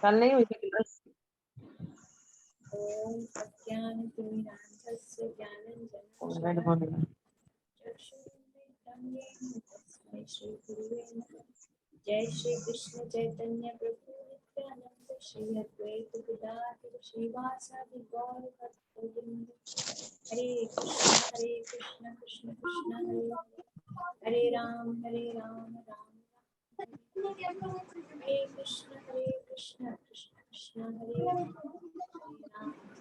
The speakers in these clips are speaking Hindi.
कल नहीं हुई थी क्लास। ओम अज्ञानतिमिरान्धस्य ज्ञानञ्जनशलाकया रेड मॉर्निंग चक्षुरुन्मीलितं तस्मै श्रीगुरुवे नमः। जय श्री कृष्ण चैतन्य प्रभु नित्यानंद श्री अद्वैत गदाधर श्रीवासादि गौर भक्तवृंद। हरे कृष्ण कृष्ण कृष्ण हरे हरे राम राम राम हरे कृष्ण कृष्ण कृष्ण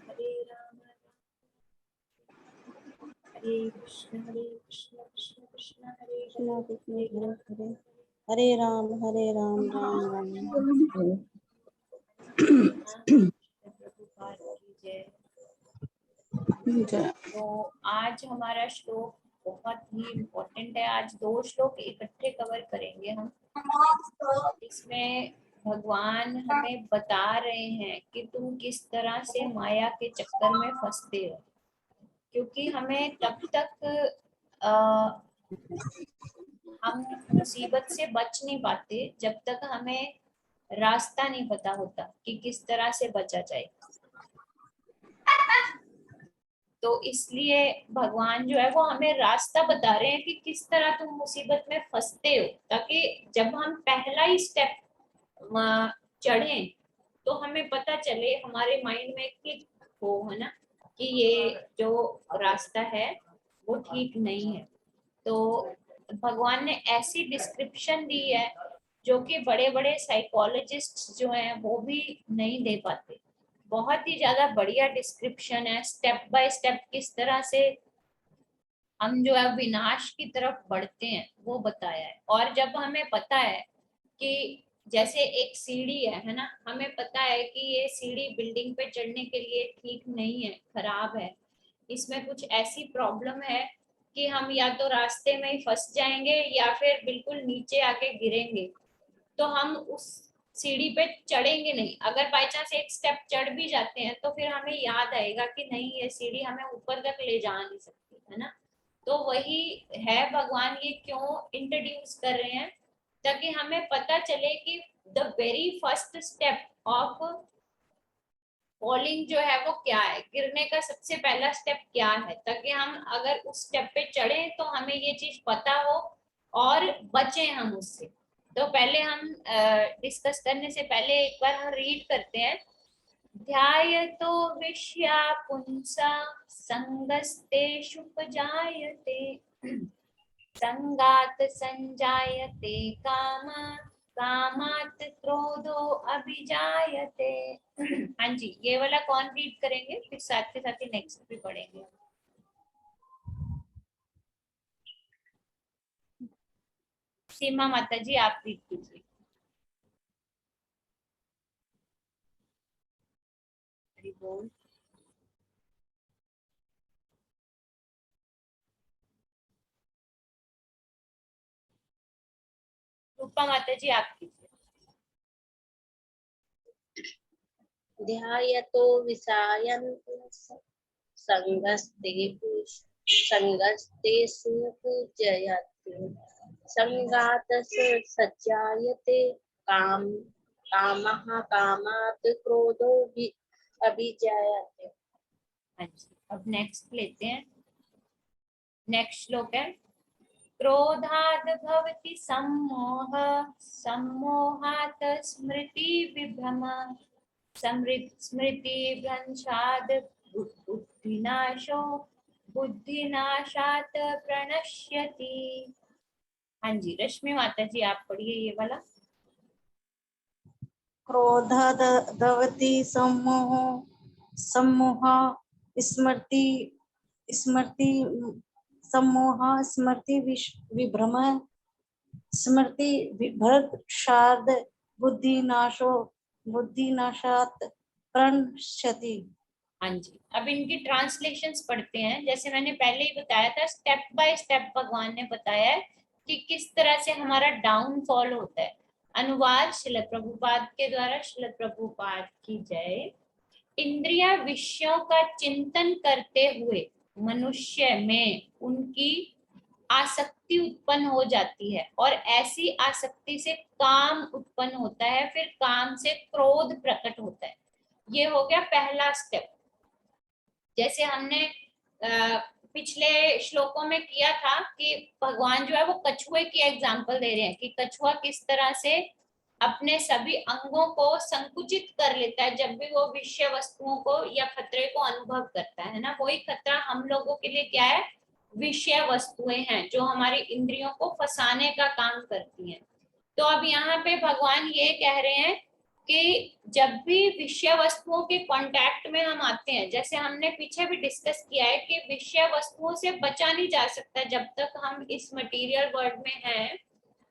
हरे राम हरे कृष्ण कृष्ण कृष्ण हरे कृष्ण कृष्ण हरे हरे राम राम राम। प्रभुपाद की जय। जय। तो आज हमारा श्लोक बहुत ही इम्पोर्टेंट है। आज 2 श्लोक इकट्ठे कवर करेंगे हम। इसमें भगवान हमें बता रहे हैं कि तुम किस तरह से माया के चक्कर में फंसते हो, क्योंकि हमें तब तक हम मुसीबत से बच नहीं पाते जब तक हमें रास्ता नहीं पता होता कि किस तरह से बचा जाए। तो इसलिए भगवान जो है वो हमें रास्ता बता रहे हैं कि किस तरह तुम मुसीबत में फंसते हो, ताकि जब हम पहला ही स्टेप चढ़े तो हमें पता चले, हमारे माइंड में क्लिक हो, है ना, कि ये जो रास्ता है वो ठीक नहीं है। तो भगवान ने ऐसी डिस्क्रिप्शन दी है जो कि बड़े बड़े साइकोलॉजिस्ट जो हैं वो भी नहीं दे पाते। बहुत ही ज्यादा बढ़िया डिस्क्रिप्शन है, स्टेप बाय स्टेप किस तरह से हम जो है विनाश की तरफ बढ़ते हैं वो बताया है। और जब हमें पता है कि जैसे एक सीढ़ी है ना, हमें पता है कि ये सीढ़ी बिल्डिंग पे चढ़ने के लिए ठीक नहीं है, खराब है, इसमें कुछ ऐसी प्रॉब्लम है कि हम या तो रास्ते में ही फंस जाएंगे या फिर बिल्कुल नीचे आके गिरेंगे, तो हम उस सीढ़ी पे चढ़ेंगे नहीं। अगर बाय चांस एक स्टेप चढ़ भी जाते हैं तो फिर हमें याद आएगा कि नहीं, ये सीढ़ी हमें ऊपर तक ले जा नहीं सकती, है ना। तो वही है, भगवान ये क्यों इंट्रोड्यूस कर रहे हैं, ताकि हमें पता चले कि the very first step of falling जो है वो क्या है, गिरने का सबसे पहला स्टेप क्या है, ताकि हम अगर उस स्टेप पे चढ़े तो हमें ये चीज पता हो और बचे हम उससे। तो पहले हम डिस्कस करने से पहले एक बार हम रीड करते हैं। ध्यायतो विषया पुंसा संगस्तेषुपजायते संगात संजायते काम कामात क्रोधो अभिजायते। हाँ जी, ये वाला कौन रीड करेंगे, फिर साथ के साथ ही नेक्स्ट भी पढ़ेंगे। सीमा माता जी आप रीड कीजिए। हरि बोल। रूपा माता जी आप कीजिए। ध्यायतो विषयान् संगस्तेषु पूजयते संगातस्य सज्जायते कामः कामात् क्रोधो अभिजायते। हाँ जी, अब नेक्स्ट लेते हैं। नेक्स्ट श्लोक है, क्रोधाद् भवति सम्मोह सम्मोहात् स्मृति विभ्रम स्मृति भ्रंशात् बुद्धिनाशो बुद्धिनाशात् प्रणश्यति। हाँ जी, रश्मि माता जी आप पढ़िए ये वाला। क्रोधादवति सम्मोह सम्मोह स्मृति स्मृति सम्मोह स्मृति विभ्रम स्मृति भ्रंशात् बुद्धिनाशात् प्रणश्यति। हाँ जी, अब इनकी ट्रांसलेशंस पढ़ते हैं। जैसे मैंने पहले ही बताया था, स्टेप बाय स्टेप भगवान ने बताया है कि किस तरह से हमारा डाउनफॉल होता है। अनुवाद श्रील प्रभुपाद के द्वारा। श्रील प्रभुपाद की जय। इंद्रिय विषयों का चिंतन करते हुए मनुष्य में उनकी आसक्ति उत्पन्न हो जाती है, और ऐसी आसक्ति से काम उत्पन्न होता है, फिर काम से क्रोध प्रकट होता है। ये हो गया पहला स्टेप। जैसे हमने पिछले श्लोकों में किया था कि भगवान जो है वो कछुए की एग्जांपल दे रहे हैं कि कछुआ किस तरह से अपने सभी अंगों को संकुचित कर लेता है जब भी वो विषय वस्तुओं को या खतरे को अनुभव करता है ना। वही खतरा हम लोगों के लिए क्या है, विषय वस्तुएं हैं जो हमारी इंद्रियों को फंसाने का काम करती हैं। तो अब यहाँ पे भगवान ये कह रहे हैं कि जब भी विषय वस्तुओं के कांटेक्ट में हम आते हैं, जैसे हमने पीछे भी डिस्कस किया है कि विषय वस्तुओं से बचा नहीं जा सकता जब तक हम इस मटेरियल वर्ल्ड में हैं।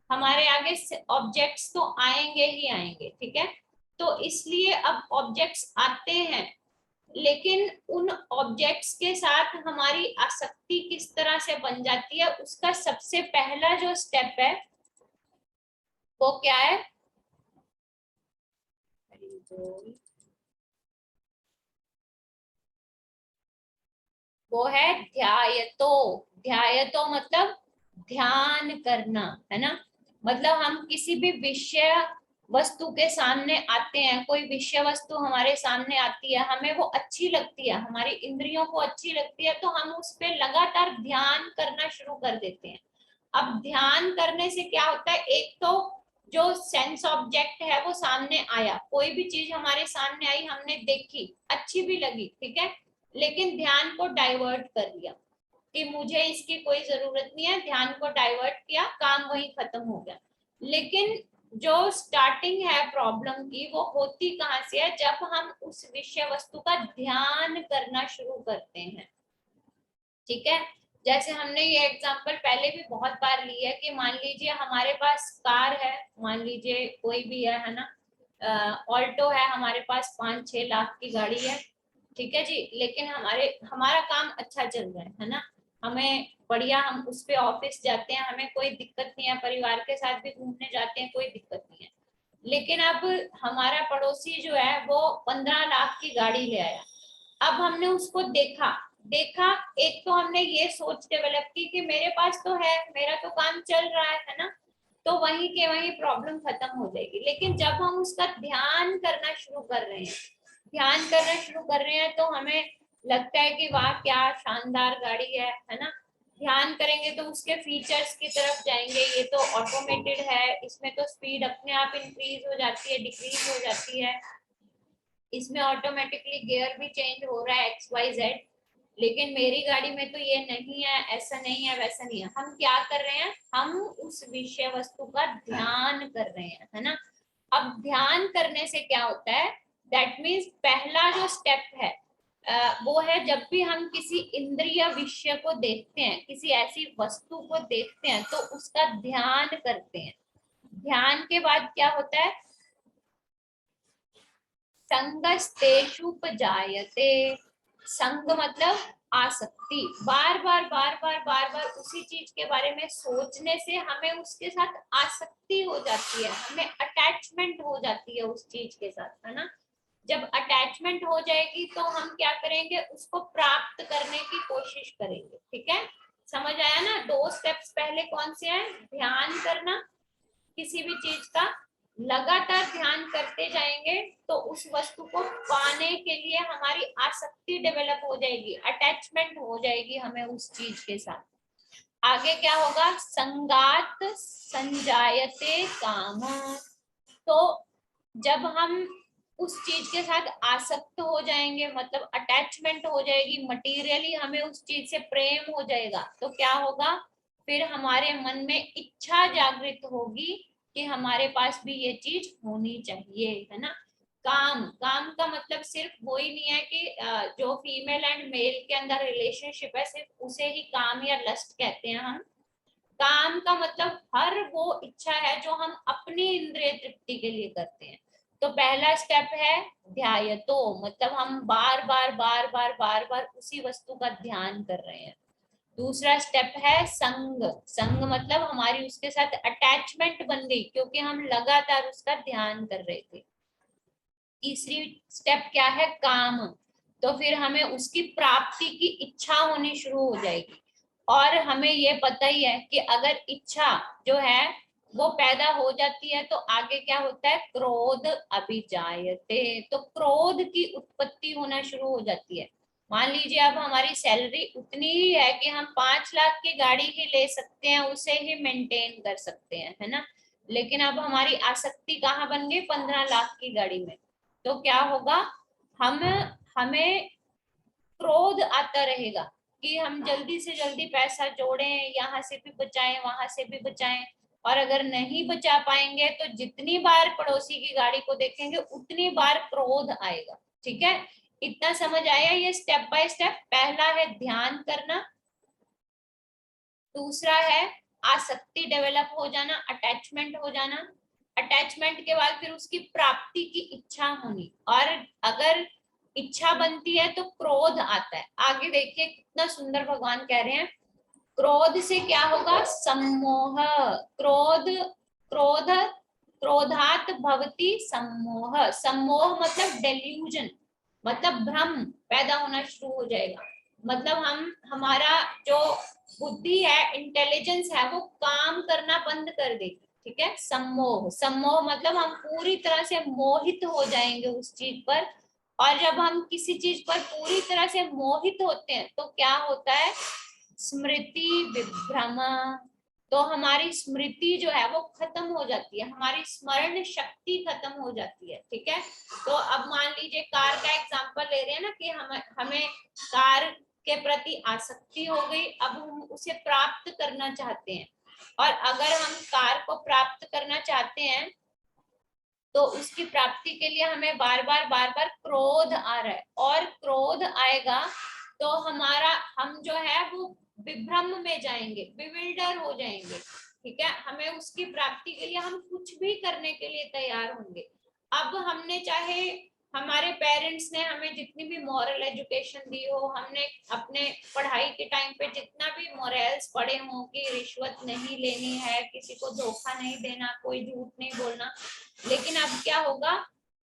हमारे आगे ऑब्जेक्ट्स तो आएंगे ही आएंगे, ठीक है। तो इसलिए अब ऑब्जेक्ट्स आते हैं, लेकिन उन ऑब्जेक्ट्स के साथ हमारी आसक्ति किस तरह से बन जाती है, उसका सबसे पहला जो स्टेप है वो क्या है, वो है ध्यायतो। ध्यायतो मतलब ध्यान करना, है ना। मतलब हम किसी भी विषय वस्तु के सामने आते हैं, कोई विषय वस्तु हमारे सामने आती है, हमें वो अच्छी लगती है, हमारी इंद्रियों को अच्छी लगती है, तो हम उस पर लगातार ध्यान करना शुरू कर देते हैं। अब ध्यान करने से क्या होता है, एक तो जो सेंस ऑब्जेक्ट है वो सामने आया, कोई भी चीज हमारे सामने आई, हमने देखी, अच्छी भी लगी, ठीक है, लेकिन ध्यान को डाइवर्ट कर दिया कि मुझे इसकी कोई जरूरत नहीं है, ध्यान को डाइवर्ट किया, काम वही खत्म हो गया। लेकिन जो स्टार्टिंग है प्रॉब्लम की वो होती कहाँ से है, जब हम उस विषय वस्तु का ध्यान करना शुरू करते हैं, ठीक है। जैसे हमने ये एग्जांपल पहले भी बहुत बार ली है कि मान लीजिए हमारे पास कार है, मान लीजिए कोई भी है ना, ऑल्टो है, हमारे पास 5-6 लाख की गाड़ी है, ठीक है जी, लेकिन हमारा काम अच्छा चल रहा है ना, हमें बढ़िया, हम उस पे ऑफिस जाते हैं, हमें कोई दिक्कत नहीं है, परिवार के साथ भी घूमने जाते हैं, कोई दिक्कत नहीं है। लेकिन अब हमारा पड़ोसी जो है वो 15 लाख की गाड़ी ले आया। अब हमने उसको देखा देखा, एक तो हमने ये सोच डेवलप की कि मेरे पास तो है, मेरा तो काम चल रहा है ना, तो वहीं के वहीं प्रॉब्लम खत्म हो जाएगी। लेकिन जब हम उसका ध्यान करना शुरू कर रहे हैं, ध्यान करना शुरू कर रहे हैं, तो हमें लगता है कि वाह क्या शानदार गाड़ी है ना। ध्यान करेंगे तो उसके फीचर्स की तरफ जाएंगे, ये तो ऑटोमेटेड है, इसमें तो स्पीड अपने आप इंक्रीज हो जाती है, डिक्रीज हो जाती है, इसमें ऑटोमेटिकली गियर भी चेंज हो रहा है, XYZ। लेकिन मेरी गाड़ी में तो ये नहीं है, ऐसा नहीं है, वैसा नहीं है। हम क्या कर रहे हैं, हम उस विषय वस्तु का ध्यान कर रहे हैं, है ना। अब ध्यान करने से क्या होता है, दैट मीन्स पहला जो स्टेप है वो है जब भी हम किसी इंद्रिय विषय को देखते हैं, किसी ऐसी वस्तु को देखते हैं, तो उसका ध्यान करते हैं। ध्यान के बाद क्या होता है, संगस्तेषुपजायते। संग मतलब आसक्ति, बार बार बार बार बार बार उसी चीज के बारे में सोचने से हमें उसके साथ आसक्ति हो जाती है, हमें अटैचमेंट हो जाती है उस चीज के साथ, है ना। जब अटैचमेंट हो जाएगी तो हम क्या करेंगे, उसको प्राप्त करने की कोशिश करेंगे, ठीक है। समझ आया ना, 2 स्टेप्स पहले कौन से हैं, ध्यान करना, किसी भी चीज का लगातार ध्यान करते जाएंगे तो उस वस्तु को पाने के लिए हमारी आसक्ति डेवलप हो जाएगी, अटैचमेंट हो जाएगी हमें उस चीज के साथ। आगे क्या होगा, संगात संजायते काम। तो जब हम उस चीज के साथ आसक्त हो जाएंगे, मतलब अटैचमेंट हो जाएगी, मटीरियली हमें उस चीज से प्रेम हो जाएगा, तो क्या होगा, फिर हमारे मन में इच्छा जागृत होगी कि हमारे पास भी ये चीज होनी चाहिए, है ना। काम, काम का मतलब सिर्फ वो ही नहीं है कि जो फीमेल एंड मेल के अंदर रिलेशनशिप है सिर्फ उसे ही काम या लस्ट कहते हैं हम। काम का मतलब हर वो इच्छा है जो हम अपनी इंद्रिय तृप्ति के लिए करते हैं। तो पहला स्टेप है ध्यायतो, मतलब हम बार बार बार बार बार बार उसी वस्तु का ध्यान कर रहे हैं। दूसरा स्टेप है संग। संग मतलब हमारी उसके साथ अटैचमेंट बन गई क्योंकि हम लगातार उसका ध्यान कर रहे थे। तीसरी स्टेप क्या है, काम। तो फिर हमें उसकी प्राप्ति की इच्छा होनी शुरू हो जाएगी। और हमें ये पता ही है कि अगर इच्छा जो है वो पैदा हो जाती है तो आगे क्या होता है, क्रोध अभिजायते, तो क्रोध की उत्पत्ति होना शुरू हो जाती है। मान लीजिए अब हमारी सैलरी उतनी ही है कि हम 5 लाख की गाड़ी ही ले सकते हैं, उसे ही मेंटेन कर सकते हैं, है ना, लेकिन अब हमारी आसक्ति कहाँ बन गई, 15 लाख की गाड़ी में। तो क्या होगा, हम हमें क्रोध आता रहेगा कि हम जल्दी से जल्दी पैसा जोड़ें, यहाँ से भी बचाएं वहां से भी बचाएं, और अगर नहीं बचा पाएंगे तो जितनी बार पड़ोसी की गाड़ी को देखेंगे उतनी बार क्रोध आएगा। ठीक है, इतना समझ आया, ये स्टेप बाय स्टेप। पहला है ध्यान करना, दूसरा है आसक्ति डेवलप हो जाना, अटैचमेंट हो जाना, अटैचमेंट के बाद फिर उसकी प्राप्ति की इच्छा होनी, और अगर इच्छा बनती है तो क्रोध आता है। आगे देखिए कितना सुंदर भगवान कह रहे हैं, क्रोध से क्या होगा, सम्मोह, क्रोध, क्रोध, क्रोधात भवति सम्मोह, सम्मोह मतलब डेल्यूजन, मतलब भ्रम पैदा होना शुरू हो जाएगा। मतलब हम, हमारा जो बुद्धि है, इंटेलिजेंस है, वो काम करना बंद कर देगी। ठीक है, सम्मोह, सम्मोह मतलब हम पूरी तरह से मोहित हो जाएंगे उस चीज पर, और जब हम किसी चीज पर पूरी तरह से मोहित होते हैं तो क्या होता है, स्मृति विभ्रम, तो हमारी स्मृति जो है वो खत्म हो जाती है, हमारी स्मरण शक्ति खत्म हो जाती है। ठीक है, तो अब मान लीजिए कार का एग्जांपल ले रहे हैं ना, कि हमें कार के प्रति आसक्ति हो गई, अब हम उसे प्राप्त करना चाहते हैं, और अगर हम कार को प्राप्त करना चाहते हैं तो उसकी प्राप्ति के लिए हमें बार बार क्रोध आ रहा है, और क्रोध आएगा तो हमारा, हम जो है वो विभ्रम में जाएंगे, बिविल्डर हो जाएंगे। ठीक है, हमें उसकी प्राप्ति के लिए हम कुछ भी करने के लिए तैयार होंगे। अब हमने चाहे, हमारे पेरेंट्स ने हमें जितनी भी मॉरल एजुकेशन दी हो, हमने अपने पढ़ाई के टाइम पे जितना भी मॉरल्स पढ़े हों कि रिश्वत नहीं लेनी है, किसी को धोखा नहीं देना, कोई झूठ नहीं बोलना, लेकिन अब क्या होगा,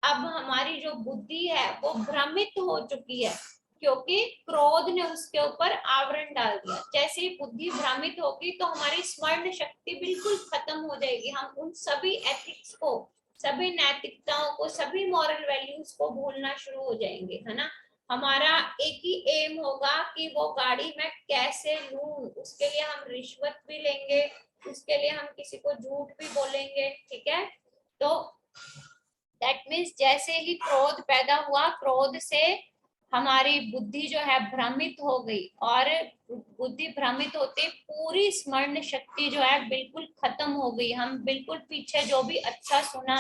अब हमारी जो बुद्धि है वो भ्रमित हो चुकी है, क्योंकि क्रोध ने उसके ऊपर आवरण डाल दिया। जैसे ही बुद्धि भ्रमित होगी तो हमारी स्मरण शक्ति बिल्कुल खत्म हो जाएगी, हम उन सभी एथिक्स को, सभी नैतिकताओं को, सभी मॉरल वैल्यूज को भूलना शुरू हो जाएंगे, है ना। हमारा एक ही एम होगा कि वो गाड़ी मैं कैसे लूं, उसके लिए हम रिश्वत भी लेंगे, उसके लिए हम किसी को झूठ भी बोलेंगे। ठीक है, तो दैट मीन्स जैसे ही क्रोध पैदा हुआ, क्रोध से हमारी बुद्धि जो है भ्रमित हो गई, और बुद्धि भ्रमित होते पूरी स्मरण शक्ति जो है बिल्कुल खत्म हो गई, हम बिल्कुल पीछे जो भी अच्छा सुना,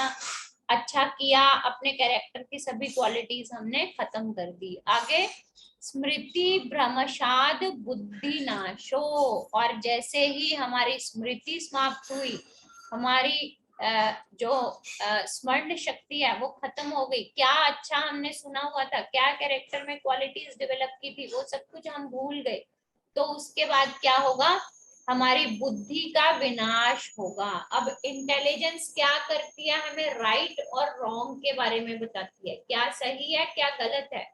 अच्छा किया, अपने कैरेक्टर की सभी क्वालिटीज हमने खत्म कर दी। आगे, स्मृति भ्रमशाद बुद्धि नाशो, और जैसे ही हमारी स्मृति समाप्त हुई, हमारी जो स्मरण शक्ति है वो खत्म हो गई, क्या अच्छा हमने सुना हुआ था, क्या कैरेक्टर में क्वालिटीज डेवलप की थी, वो सब कुछ हम भूल गए, तो उसके बाद क्या होगा, हमारी बुद्धि का विनाश होगा। अब इंटेलिजेंस क्या करती है, हमें राइट और रॉन्ग के बारे में बताती है, क्या सही है क्या गलत है,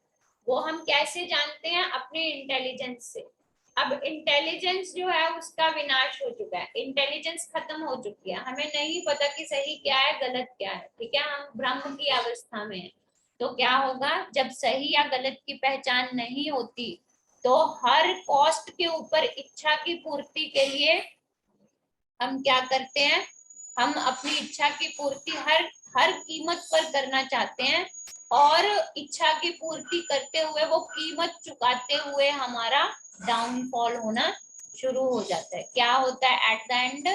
वो हम कैसे जानते हैं, अपने इंटेलिजेंस से। अब इंटेलिजेंस जो है उसका विनाश हो चुका है, इंटेलिजेंस खत्म हो चुकी है, हमें नहीं पता कि सही क्या है गलत क्या है। ठीक है, हम भ्रम की अवस्था में हैं। तो क्या होगा, जब सही या गलत की पहचान नहीं होती तो हर कॉस्ट के ऊपर इच्छा की पूर्ति के लिए हम क्या करते हैं, हम अपनी इच्छा की पूर्ति हर हर कीमत पर करना चाहते हैं, और इच्छा की पूर्ति करते हुए वो कीमत चुकाते हुए हमारा डाउनफॉल होना शुरू हो जाता है। क्या होता है एट द एंड,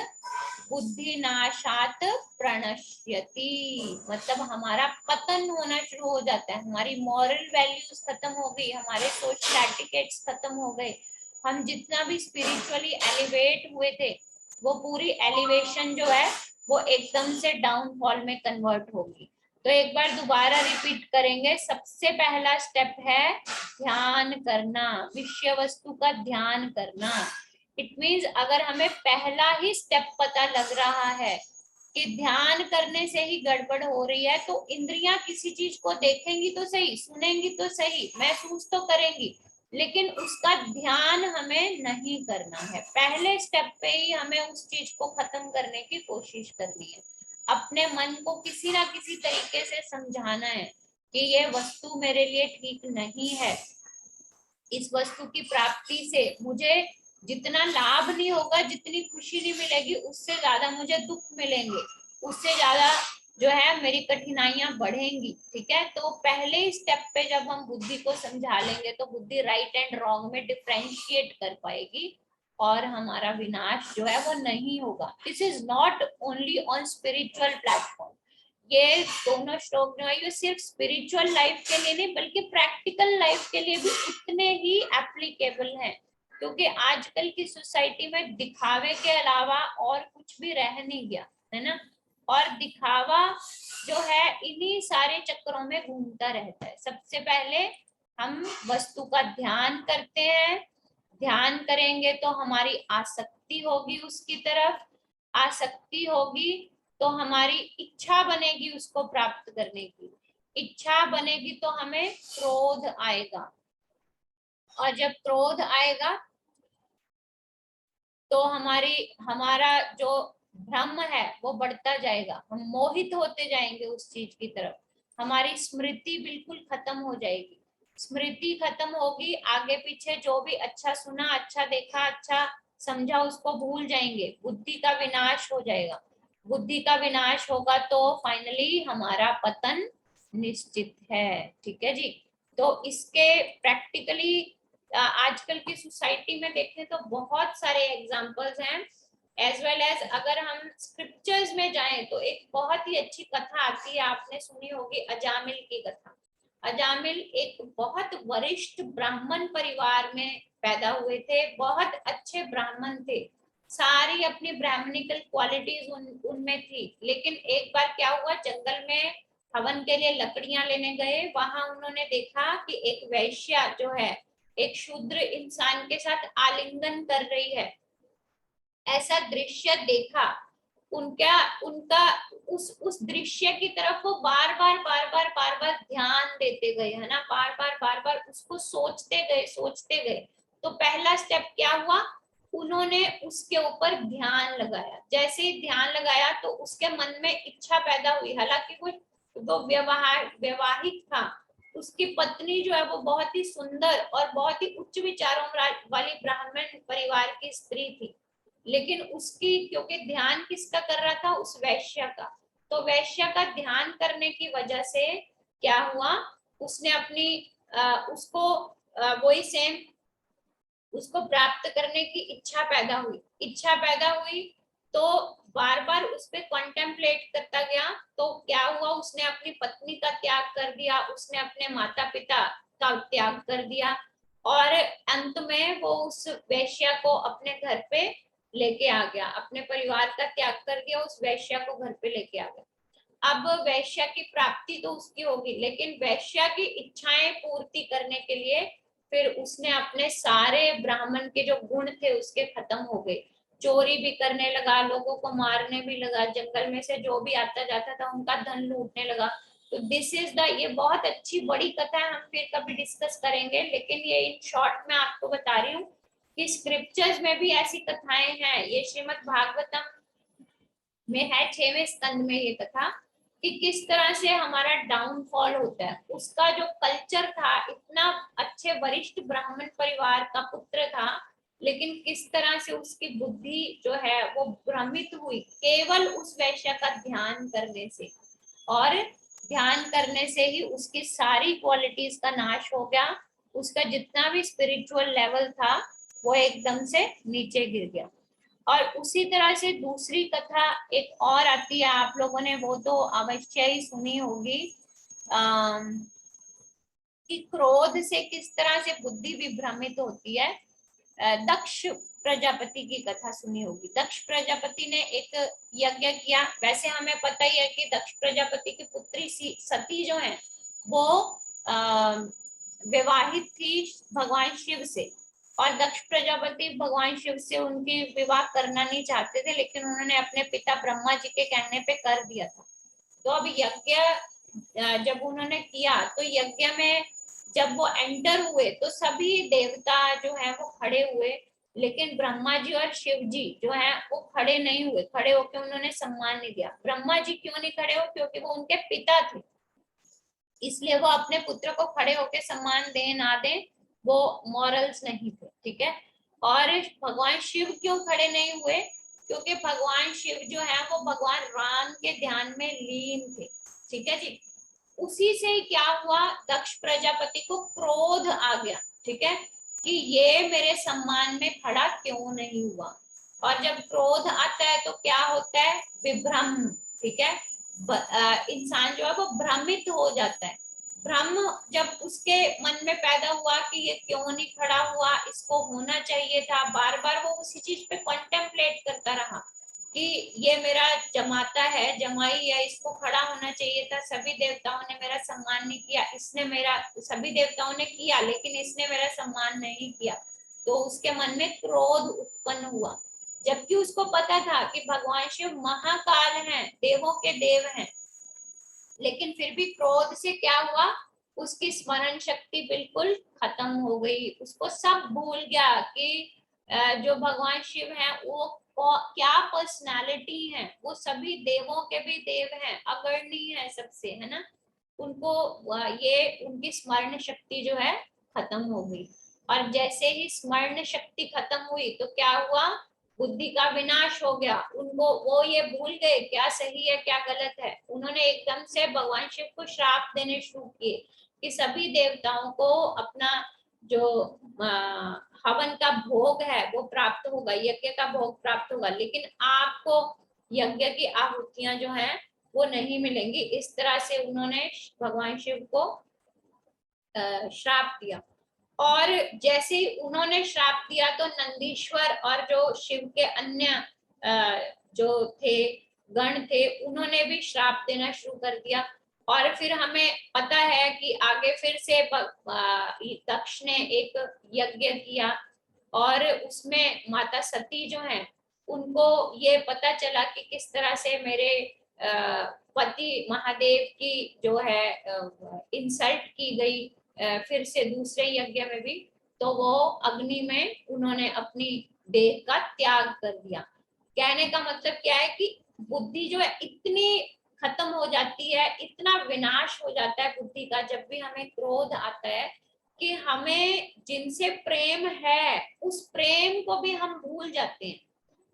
बुद्धि नाशात प्रणश्यति, मतलब हमारा पतन होना शुरू हो जाता है, हमारी मॉरल वैल्यूज खत्म हो गई, हमारे सोशल एटिकेट्स खत्म हो गए, हम जितना भी स्पिरिचुअली एलिवेट हुए थे वो पूरी एलिवेशन जो है वो एकदम से डाउनफॉल में कन्वर्ट होगी। तो एक बार दोबारा रिपीट करेंगे, सबसे पहला स्टेप है ध्यान करना, विषय वस्तु का ध्यान करना। इट मीन्स अगर हमें पहला ही स्टेप पता लग रहा है कि ध्यान करने से ही गड़बड़ हो रही है, तो इंद्रियां किसी चीज को देखेंगी तो सही, सुनेंगी तो सही, महसूस तो करेंगी, लेकिन उसका ध्यान हमें नहीं करना है। पहले स्टेप पे ही हमें उस चीज को खत्म करने की कोशिश करनी है। अपने मन को किसी ना किसी तरीके से समझाना है कि ये वस्तु मेरे लिए ठीक नहीं है। इस वस्तु की प्राप्ति से मुझे जितना लाभ नहीं होगा, जितनी खुशी नहीं मिलेगी, उससे ज्यादा मुझे दुख मिलेंगे, उससे ज्यादा जो है मेरी कठिनाइयां बढ़ेंगी। ठीक है, तो पहले स्टेप पे जब हम बुद्धि को समझा लेंगे तो बुद्धि राइट एंड रॉन्ग में डिफ्रेंशिएट कर पाएगी और हमारा विनाश जो है वो नहीं होगा। This is not only on spiritual platform. ये दोनों श्लोक जो है ये सिर्फ स्पिरिचुअल लाइफ के लिए नहीं बल्कि प्रैक्टिकल लाइफ के लिए भी उतने ही एप्लीकेबल हैं, क्योंकि आजकल की सोसाइटी में दिखावे के अलावा और कुछ भी रह नहीं गया है ना। और दिखावा जो है इन्हीं सारे चक्करों में घूमता रहता है। सबसे पहले हम वस्तु का ध्यान करते हैं, ध्यान करेंगे तो हमारी आसक्ति होगी उसकी तरफ, आसक्ति होगी तो हमारी इच्छा बनेगी उसको प्राप्त करने की, इच्छा बनेगी तो हमें क्रोध आएगा, और जब क्रोध आएगा तो हमारा जो भ्रम है वो बढ़ता जाएगा, हम मोहित होते जाएंगे उस चीज की तरफ, हमारी स्मृति बिल्कुल खत्म हो जाएगी। स्मृति खत्म होगी, आगे पीछे जो भी अच्छा सुना, अच्छा देखा, अच्छा समझा उसको भूल जाएंगे, बुद्धि का विनाश हो जाएगा। बुद्धि का विनाश होगा तो फाइनली हमारा पतन निश्चित है। ठीक है जी। तो इसके प्रैक्टिकली आजकल की सोसाइटी में देखें तो बहुत सारे एग्जाम्पल्स हैं। एज वेल एज अगर हम स्क्रिप्चर्स में जाएं तो एक बहुत ही अच्छी कथा आती है, आपने सुनी होगी, अजामिल की कथा। अजामिल एक बहुत वरिष्ठ ब्राह्मण परिवार में पैदा हुए थे, बहुत अच्छे ब्राह्मण थे, सारी अपनी ब्राह्मणिकल क्वालिटीज उनमें थी। लेकिन एक बार क्या हुआ, जंगल में हवन के लिए लकड़ियां लेने गए, वहां उन्होंने देखा कि एक वैश्या जो है एक शूद्र इंसान के साथ आलिंगन कर रही है। ऐसा दृश्य देखा, उनका उनका उस दृश्य की तरफ वो बार बार ध्यान देते गए, है ना, बार बार उसको सोचते गए। तो पहला स्टेप क्या हुआ, उन्होंने उसके ऊपर ध्यान लगाया। जैसे ही ध्यान लगाया तो उसके मन में इच्छा पैदा हुई। हालांकि वो वैवाहिक था, उसकी पत्नी जो है वो बहुत ही सुंदर और बहुत ही उच्च विचारों वाली ब्राह्मण परिवार की स्त्री थी, लेकिन उसकी क्योंकि ध्यान किसका कर रहा था, उस वैश्य का। तो वैश्य का ध्यान करने की वजह से क्या हुआ, उसने अपनी उसको वही सेम उसको प्राप्त करने की इच्छा पैदा हुई। इच्छा पैदा हुई तो बार बार उस पर कॉन्टेम्पलेट करता गया। तो क्या हुआ, उसने अपनी पत्नी का त्याग कर दिया, उसने अपने माता पिता का त्याग कर दिया, और अंत में वो उस वैश्या को अपने घर पे लेके आ गया, अपने परिवार का त्याग कर दिया, उस वैश्या को घर पे लेके आ गया। अब वैश्या की प्राप्ति तो उसकी होगी, लेकिन वैश्या की इच्छाएं पूर्ति करने के लिए फिर उसने अपने सारे ब्राह्मण के जो गुण थे उसके खत्म हो गए। चोरी भी करने लगा, लोगों को मारने भी लगा, जंगल में से जो भी आता जाता था उनका धन लूटने लगा। तो दिस इज द, ये बहुत अच्छी बड़ी कथा है, हम फिर कभी डिस्कस करेंगे, लेकिन ये इन शॉर्ट में आपको बता रही हूँ कि स्क्रिप्चर्स में भी ऐसी कथाएं हैं। ये श्रीमद् भागवतम में है, 6वें स्कंद में ये कथा, कि किस तरह से हमारा डाउनफॉल होता है। उसका जो कल्चर था, इतना अच्छे वरिष्ठ ब्राह्मण परिवार का पुत्र था, लेकिन किस तरह से उसकी बुद्धि जो है वो भ्रमित हुई केवल उस वैश्य का ध्यान करने से, और ध्यान करने से ही उसकी सारी क्वालिटीज का नाश हो गया। उसका जितना भी स्पिरिचुअल लेवल था वो एकदम से नीचे गिर गया। और उसी तरह से दूसरी कथा एक और आती है, आप लोगों ने वो तो अवश्य ही सुनी होगी, कि क्रोध से किस तरह से बुद्धि विभ्रमित होती है। दक्ष प्रजापति की कथा सुनी होगी। दक्ष प्रजापति ने एक यज्ञ किया। वैसे हमें पता ही है कि दक्ष प्रजापति की पुत्री सती जो है वो विवाहित थी भगवान शिव से, और दक्ष प्रजापति भगवान शिव से उनकी विवाह करना नहीं चाहते थे, लेकिन उन्होंने अपने पिता ब्रह्मा जी के कहने पे कर दिया था। तो अब यज्ञ जब उन्होंने किया तो यज्ञ में जब वो एंटर हुए तो सभी देवता जो है वो खड़े हुए, लेकिन ब्रह्मा जी और शिव जी जो है वो खड़े नहीं हुए। खड़े होकर उन्होंने सम्मान नहीं दिया। ब्रह्मा जी क्यों नहीं खड़े हो? क्योंकि वो उनके पिता थे, इसलिए वो अपने पुत्र को खड़े होकर सम्मान दे ना दे, वो मॉरल्स नहीं थे, ठीक है। और भगवान शिव क्यों खड़े नहीं हुए? क्योंकि भगवान शिव जो है वो भगवान राम के ध्यान में लीन थे, ठीक है जी। उसी से क्या हुआ, दक्ष प्रजापति को क्रोध आ गया, ठीक है, कि ये मेरे सम्मान में खड़ा क्यों नहीं हुआ। और जब क्रोध आता है तो क्या होता है, विभ्रम, ठीक है। इंसान जो है वो भ्रमित हो जाता है। भ्रम जब उसके मन में पैदा हुआ कि ये क्यों नहीं खड़ा हुआ, इसको होना चाहिए था, बार बार वो उसी चीज पे कॉन्टेम्पलेट करता रहा कि ये मेरा जमाता है, जमाई है, इसको खड़ा होना चाहिए था, सभी देवताओं ने मेरा सम्मान नहीं किया, इसने मेरा, सभी देवताओं ने किया लेकिन इसने मेरा सम्मान नहीं किया। तो उसके मन में क्रोध उत्पन्न हुआ, जबकि उसको पता था कि भगवान शिव महाकाल हैं, देवों के देव हैं। लेकिन फिर भी क्रोध से क्या हुआ, उसकी स्मरण शक्ति बिल्कुल खत्म हो गई। उसको सब भूल गया कि जो भगवान शिव हैं वो क्या पर्सनालिटी है, वो सभी देवों के भी देव हैं, अग्रणी है सबसे, है ना। उनको ये उनकी स्मरण शक्ति जो है खत्म हो गई। और जैसे ही स्मरण शक्ति खत्म हुई तो क्या हुआ, बुद्धि का विनाश हो गया। उनको वो ये भूल गए क्या सही है क्या गलत है। उन्होंने एकदम से भगवान शिव को श्राप देने शुरू किए कि सभी देवताओं को अपना जो हवन का भोग है वो प्राप्त होगा, यज्ञ का भोग प्राप्त होगा, लेकिन आपको यज्ञ की आहुतियां जो है वो नहीं मिलेंगी। इस तरह से उन्होंने भगवान शिव को श्राप दिया। और जैसे ही उन्होंने श्राप दिया तो नंदीश्वर और जो शिव के अन्य जो थे गण थे, उन्होंने भी श्राप देना शुरू कर दिया। और फिर हमें पता है कि आगे फिर से दक्ष ने एक यज्ञ किया और उसमें माता सती जो है उनको ये पता चला कि किस तरह से मेरे पति महादेव की जो है इंसल्ट की गई फिर से दूसरे यज्ञ में भी। तो वो अग्नि में उन्होंने अपनी देह का त्याग कर दिया। कहने का मतलब क्या है कि बुद्धि जो है इतनी खत्म हो जाती है, इतना विनाश हो जाता है बुद्धि का जब भी हमें क्रोध आता है कि हमें जिनसे प्रेम है उस प्रेम को भी हम भूल जाते हैं।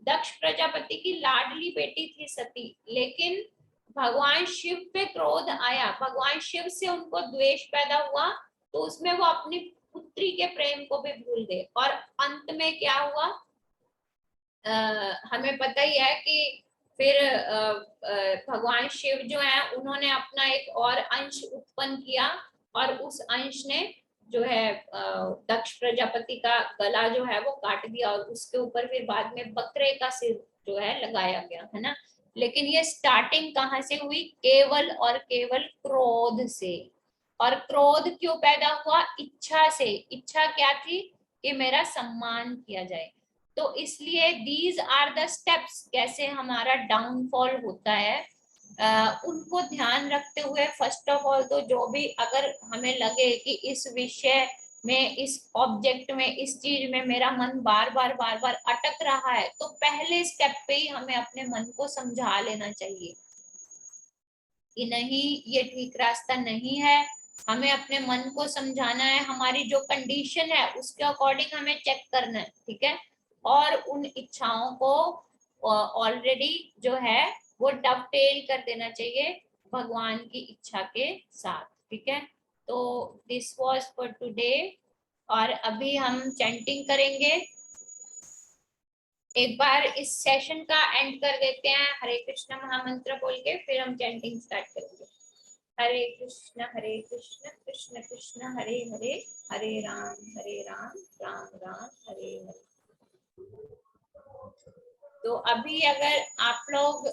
दक्ष प्रजापति की लाडली बेटी थी सती, लेकिन भगवान शिव पे क्रोध आया, भगवान शिव से उनको द्वेष पैदा हुआ, तो उसमें वो अपनी पुत्री के प्रेम को भी भूल गए। और अंत में क्या हुआ, हमें पता ही है कि फिर भगवान शिव जो है उन्होंने अपना एक और अंश उत्पन्न किया और उस अंश ने जो है दक्ष प्रजापति का गला जो है वो काट दिया और उसके ऊपर फिर बाद में बकरे का सिर जो है लगाया गया, है ना। लेकिन ये स्टार्टिंग कहाँ से हुई, केवल और केवल क्रोध से। और क्रोध क्यों पैदा हुआ, इच्छा से। इच्छा क्या थी कि मेरा सम्मान किया जाए। तो इसलिए दीज आर द स्टेप्स, कैसे हमारा डाउनफॉल होता है उनको ध्यान रखते हुए फर्स्ट ऑफ ऑल तो जो भी अगर हमें लगे कि इस विषय में, इस ऑब्जेक्ट में, इस चीज में मेरा मन बार बार अटक रहा है, तो पहले स्टेप पे ही हमें अपने मन को समझा लेना चाहिए कि नहीं ये ठीक रास्ता नहीं है। हमें अपने मन को समझाना है, हमारी जो कंडीशन है उसके अकॉर्डिंग हमें चेक करना है, ठीक है। और उन इच्छाओं को ऑलरेडी जो है वो डबटेल कर देना चाहिए भगवान की इच्छा के साथ, ठीक है। तो दिस वाज फॉर टुडे। और अभी हम चैंटिंग करेंगे। एक बार इस सेशन का एंड कर देते हैं हरे कृष्ण महामंत्र बोल के, फिर हम चैंटिंग स्टार्ट करेंगे। हरे कृष्ण कृष्ण कृष्ण हरे हरे, हरे राम राम राम हरे हरे। तो अभी अगर आप लोग